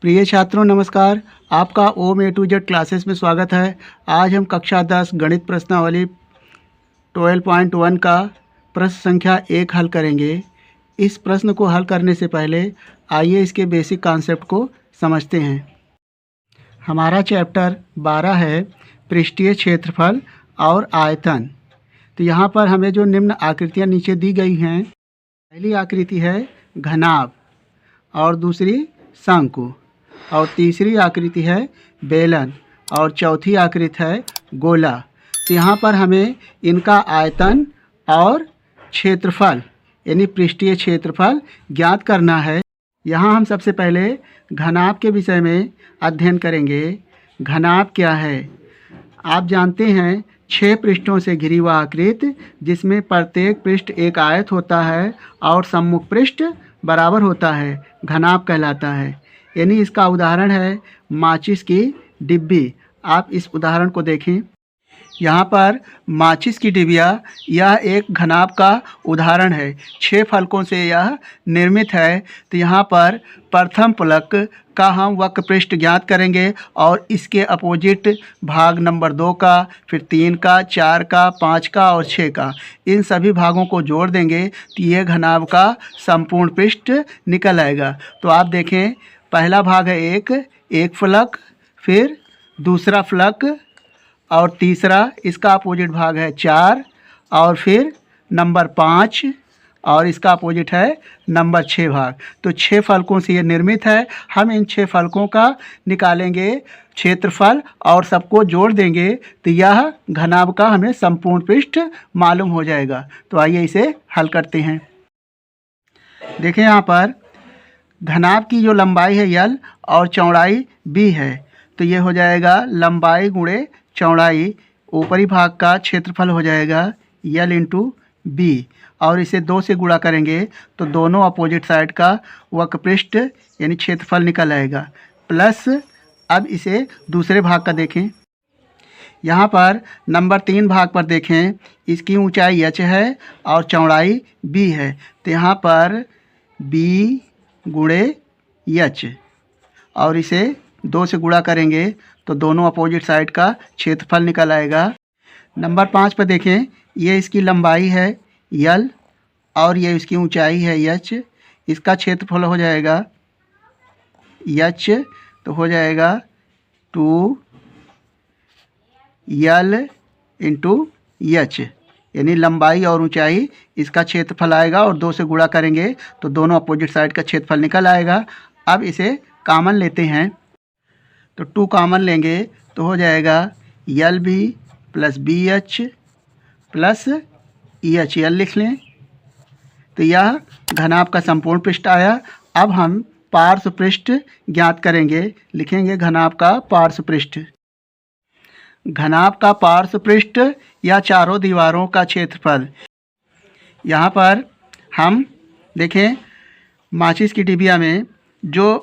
प्रिय छात्रों नमस्कार। आपका ओम ए टू जेड क्लासेस में स्वागत है। आज हम कक्षा 10 गणित प्रश्नावली 12.1 का प्रश्न संख्या 1 हल करेंगे। इस प्रश्न को हल करने से पहले आइए इसके बेसिक कॉन्सेप्ट को समझते हैं। हमारा चैप्टर 12 है पृष्ठीय क्षेत्रफल और आयतन। तो यहाँ पर हमें जो निम्न आकृतियाँ नीचे दी गई हैं, पहली आकृति है घनाभ और दूसरी शंकु और तीसरी आकृति है बेलन और चौथी आकृति है गोला। तो यहाँ पर हमें इनका आयतन और क्षेत्रफल यानी पृष्ठीय क्षेत्रफल ज्ञात करना है। यहाँ हम सबसे पहले घनाभ के विषय में अध्ययन करेंगे। घनाभ क्या है? आप जानते हैं 6 पृष्ठों से घिरी हुआ आकृति जिसमें प्रत्येक पृष्ठ एक आयत होता है और सम्मुख पृष्ठ बराबर होता है, घनाभ कहलाता है। यानी इसका उदाहरण है माचिस की डिब्बी। आप इस उदाहरण को देखें। यहाँ पर माचिस की डिबिया यह एक घनाभ का उदाहरण है। 6 फलकों से यह निर्मित है। तो यहाँ पर प्रथम फलक का हम वक्र पृष्ठ ज्ञात करेंगे और इसके अपोजिट भाग नंबर 2 का, फिर 3 का, 4 का, 5 का और 6 का, इन सभी भागों को जोड़ देंगे तो ये घनाभ का संपूर्ण पृष्ठ निकल आएगा। तो आप देखें, पहला भाग है एक फलक, फिर दूसरा फलक और तीसरा, इसका अपोजिट भाग है 4 और फिर नंबर 5 और इसका अपोजिट है नंबर 6 भाग। तो 6 फलकों से ये निर्मित है। हम इन 6 फलकों का निकालेंगे क्षेत्रफल और सबको जोड़ देंगे तो यह घनाभ का हमें संपूर्ण पृष्ठ मालूम हो जाएगा। तो आइए इसे हल करते हैं। देखें, यहाँ पर घनाभ की जो लंबाई है L और चौड़ाई B है। तो ये हो जाएगा लंबाई गुणे चौड़ाई, ऊपरी भाग का क्षेत्रफल हो जाएगा L इंटू B और इसे 2 से गुणा करेंगे तो दोनों अपोजिट साइड का वक्र पृष्ठ यानी क्षेत्रफल निकल आएगा। प्लस अब इसे दूसरे भाग का देखें। यहाँ पर नंबर 3 भाग पर देखें, इसकी ऊंचाई h है और चौड़ाई B है। तो यहाँ पर B गुणे h और इसे 2 से गुणा करेंगे तो दोनों अपोजिट साइड का क्षेत्रफल निकल आएगा। नंबर 5 पर देखें, ये इसकी लंबाई है L और ये इसकी ऊंचाई है h। इसका क्षेत्रफल हो जाएगा h, तो हो जाएगा 2L इंटू h यानी लंबाई और ऊंचाई, इसका क्षेत्रफल आएगा और 2 से गुणा करेंगे तो दोनों अपोजिट साइड का क्षेत्रफल निकल आएगा। अब इसे कॉमन लेते हैं तो 2 कॉमन लेंगे तो हो जाएगा LB plus BH plus EH, L लिख लें। तो यह घनाभ का संपूर्ण पृष्ठ आया। अब हम पार्श्व पृष्ठ ज्ञात करेंगे। लिखेंगे घनाभ का पार्श्व पृष्ठ। घनाभ का पार्श्व पृष्ठ या चारों दीवारों का क्षेत्रफल। यहाँ पर हम देखें, माचिस की डिबिया में जो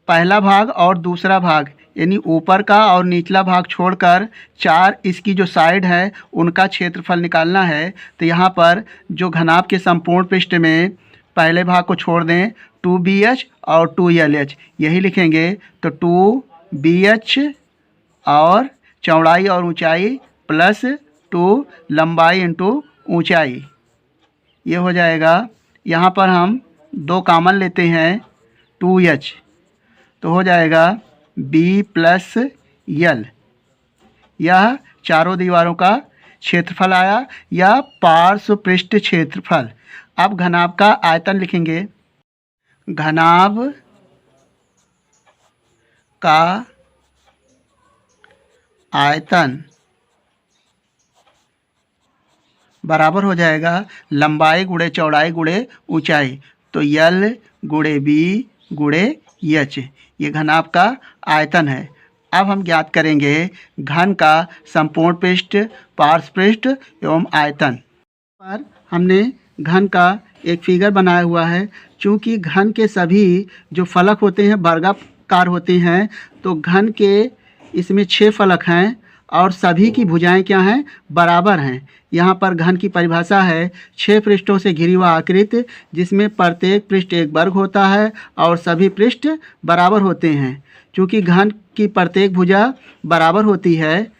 पहला भाग और दूसरा भाग यानी ऊपर का और निचला भाग छोड़कर 4 इसकी जो साइड है उनका क्षेत्रफल निकालना है। तो यहाँ पर जो घनाभ के संपूर्ण पृष्ठ में पहले भाग को छोड़ दें 2BH और 2LH, यही लिखेंगे। तो 2BH और चौड़ाई और ऊंचाई प्लस 2 लंबाई इंटू ऊंचाई, ये हो जाएगा। यहाँ पर हम 2 कॉमन लेते हैं 2H, तो हो जाएगा B प्लस L। यह चारों दीवारों का क्षेत्रफल आया या पार्श्व पृष्ठ क्षेत्रफल। अब घनाभ का आयतन लिखेंगे। घनाभ का आयतन बराबर हो जाएगा लंबाई गुणे चौड़ाई गुणे ऊंचाई। तो L गुणे B गुणे H, ये घनाभ का आयतन है। अब हम ज्ञात करेंगे घन का संपूर्ण पृष्ठ, पार्श्व पृष्ठ एवं आयतन। पर हमने घन का एक फिगर बनाया हुआ है। चूँकि घन के सभी जो फलक होते हैं वर्गाकार होते हैं, तो घन के इसमें 6 फलक हैं और सभी की भुजाएं क्या हैं, बराबर हैं। यहाँ पर घन की परिभाषा है 6 पृष्ठों से घिरी हुआ आकृति जिसमें प्रत्येक पृष्ठ एक वर्ग होता है और सभी पृष्ठ बराबर होते हैं। चूँकि घन की प्रत्येक भुजा बराबर होती है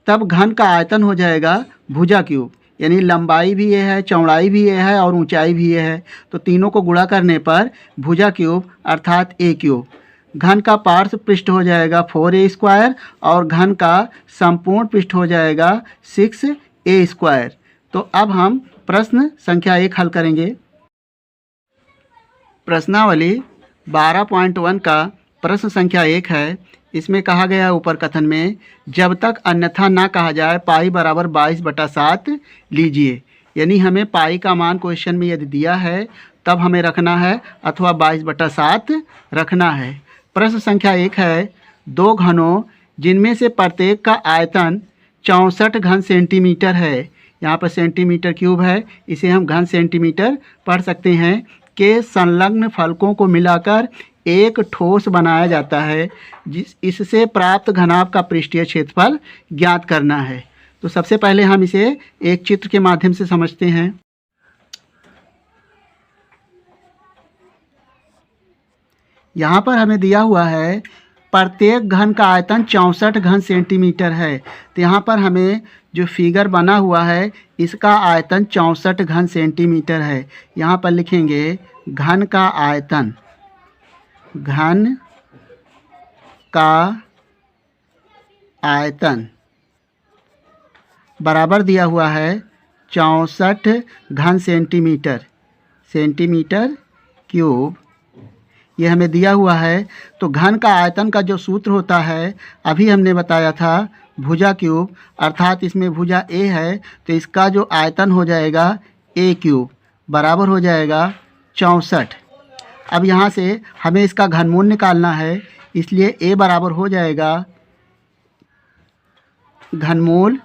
तब घन का आयतन हो जाएगा भुजा क्यूब, यानी लंबाई भी ये है, चौड़ाई भी ये है और ऊंचाई भी ये है, तो तीनों को गुणा करने पर भुजा क्यूब अर्थात ए क्यूब। घन का पार्श्व पृष्ठ हो जाएगा 4a² और घन का संपूर्ण पृष्ठ हो जाएगा 6a²। तो अब हम प्रश्न संख्या 1 हल करेंगे। प्रश्नावली 12.1 का प्रश्न संख्या 1 है। इसमें कहा गया ऊपर कथन में जब तक अन्यथा ना कहा जाए पाई बराबर 22/7 लीजिए, यानी हमें पाई का मान क्वेश्चन में यदि दिया है तब हमें रखना है अथवा 22/7 रखना है। प्रश्न संख्या 1 है, दो घनों जिनमें से प्रत्येक का आयतन 64 घन सेंटीमीटर है, यहाँ पर सेंटीमीटर क्यूब है, इसे हम घन सेंटीमीटर पढ़ सकते हैं, के संलग्न फलकों को मिलाकर एक ठोस बनाया जाता है इससे प्राप्त घनाभ का पृष्ठीय क्षेत्रफल ज्ञात करना है। तो सबसे पहले हम इसे एक चित्र के माध्यम से समझते हैं। यहाँ पर हमें दिया हुआ है प्रत्येक घन का आयतन 64 घन सेंटीमीटर है। तो यहाँ पर हमें जो फिगर बना हुआ है इसका आयतन 64 घन सेंटीमीटर है। यहाँ पर लिखेंगे घन का आयतन, घन का आयतन बराबर दिया हुआ है 64 घन सेंटीमीटर, सेंटीमीटर क्यूब, ये हमें दिया हुआ है। तो घन का आयतन का जो सूत्र होता है अभी हमने बताया था भुजा क्यूब, अर्थात इसमें भुजा ए है तो इसका जो आयतन हो जाएगा ए क्यूब बराबर हो जाएगा 64। अब यहाँ से हमें इसका घनमूल निकालना है, इसलिए ए बराबर हो जाएगा घनमूल,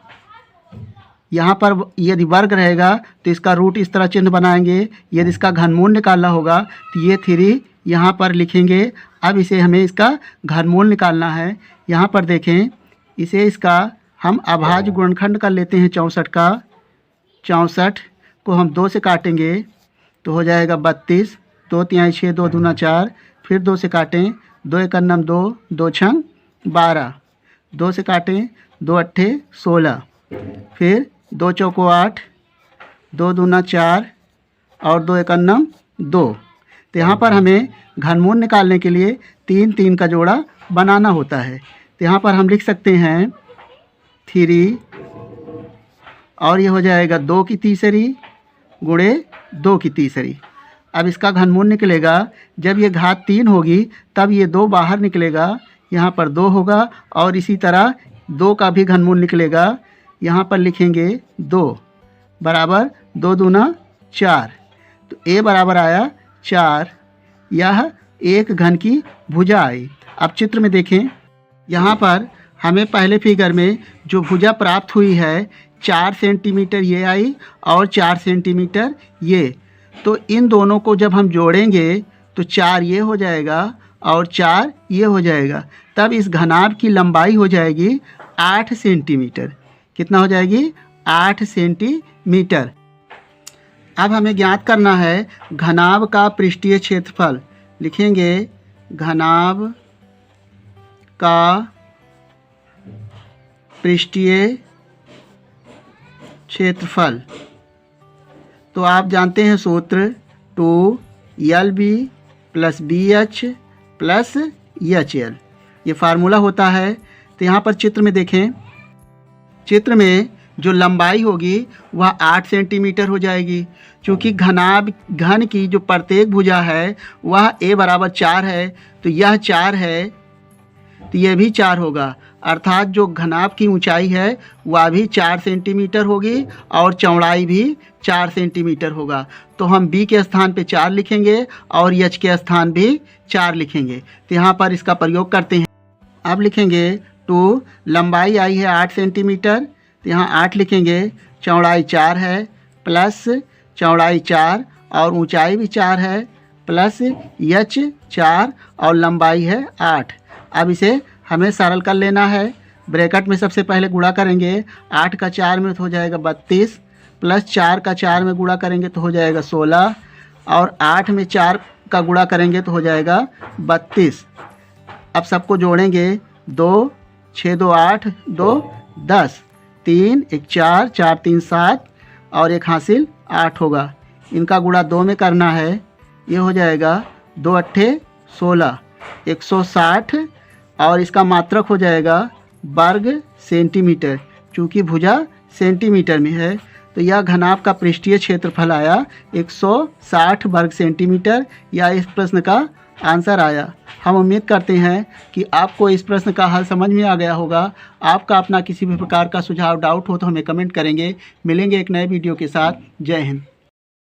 यहाँ पर यदि वर्ग रहेगा तो इसका रूट इस तरह चिन्ह बनाएंगे, यदि इसका घनमूल निकालना होगा तो ये 3 यहाँ पर लिखेंगे। अब इसे हमें इसका घनमूल निकालना है। यहाँ पर देखें, इसे इसका हम अभाज्य गुणनखंड कर लेते हैं 64 का। 64 को हम 2 से काटेंगे तो हो जाएगा 32, 2 तिहाई 6, 2 दूना 4, फिर 2 से काटें, 2 एकम 2, 2 छंग 12, 2 से काटें, 2 अट्ठे 16, फिर 2 चौको 8, 2 दूना 4 और 2 एकम 2। तो यहाँ पर हमें घनमूल निकालने के लिए 3 का जोड़ा बनाना होता है। तो यहाँ पर हम लिख सकते हैं 3 और ये हो जाएगा 2 की तीसरी गुणे 2 की तीसरी। अब इसका घनमूल निकलेगा, जब ये घात 3 होगी तब ये 2 बाहर निकलेगा, यहाँ पर 2 होगा और इसी तरह 2 का भी घनमूल निकलेगा। यहाँ पर लिखेंगे 2 बराबर 2 दूना 4, तो ए बराबर आया 4। यह एक घन की भुजा आई। अब चित्र में देखें, यहाँ पर हमें पहले फिगर में जो भुजा प्राप्त हुई है 4 सेंटीमीटर ये आई और 4 सेंटीमीटर ये, तो इन दोनों को जब हम जोड़ेंगे तो 4 ये हो जाएगा और 4 ये हो जाएगा, तब इस घनाभ की लंबाई हो जाएगी 8 सेंटीमीटर। कितना हो जाएगी? 8 सेंटीमीटर। अब हमें ज्ञात करना है घनाभ का पृष्ठीय क्षेत्रफल। लिखेंगे घनाभ का पृष्ठीय क्षेत्रफल। तो आप जानते हैं सूत्र 2LB + BH + HL, ये फार्मूला होता है। तो यहाँ पर चित्र में देखें, चित्र में जो लंबाई होगी वह 8 सेंटीमीटर हो जाएगी। चूँकि घन की जो प्रत्येक भुजा है वह a बराबर 4 है, तो यह 4 है तो यह भी 4 होगा, अर्थात जो घनाभ की ऊंचाई है वह भी 4 सेंटीमीटर होगी और चौड़ाई भी 4 सेंटीमीटर होगा। तो हम b के स्थान पे 4 लिखेंगे और h के स्थान भी 4 लिखेंगे। तो यहाँ पर इसका प्रयोग करते हैं। अब लिखेंगे 2, लंबाई आई है 8 सेंटीमीटर, तो यहाँ 8 लिखेंगे, चौड़ाई 4 है प्लस चौड़ाई 4 और ऊंचाई भी 4 है प्लस h 4 और लंबाई है 8। अब इसे हमें सरल कर लेना है। ब्रैकेट में सबसे पहले गुणा करेंगे, 8 का 4 में तो हो जाएगा 32, प्लस 4 का 4 में गुणा करेंगे तो हो जाएगा 16, और 8 में 4 का गुणा करेंगे तो हो जाएगा 32। अब सबको जोड़ेंगे, 2 6 2 8 2 10, 3 1 4 4 3 7 और एक हासिल 8 होगा। इनका गुणा 2 में करना है, ये हो जाएगा 2 अट्ठे 16, 160, और इसका मात्रक हो जाएगा वर्ग सेंटीमीटर। चूँकि भुजा सेंटीमीटर में है तो यह घनाभ का पृष्ठीय क्षेत्रफल आया 160 वर्ग सेंटीमीटर। या इस प्रश्न का आंसर आया। हम उम्मीद करते हैं कि आपको इस प्रश्न का हल समझ में आ गया होगा। आपका अपना किसी भी प्रकार का सुझाव डाउट हो तो हमें कमेंट करेंगे। मिलेंगे एक नए वीडियो के साथ। जय हिंद।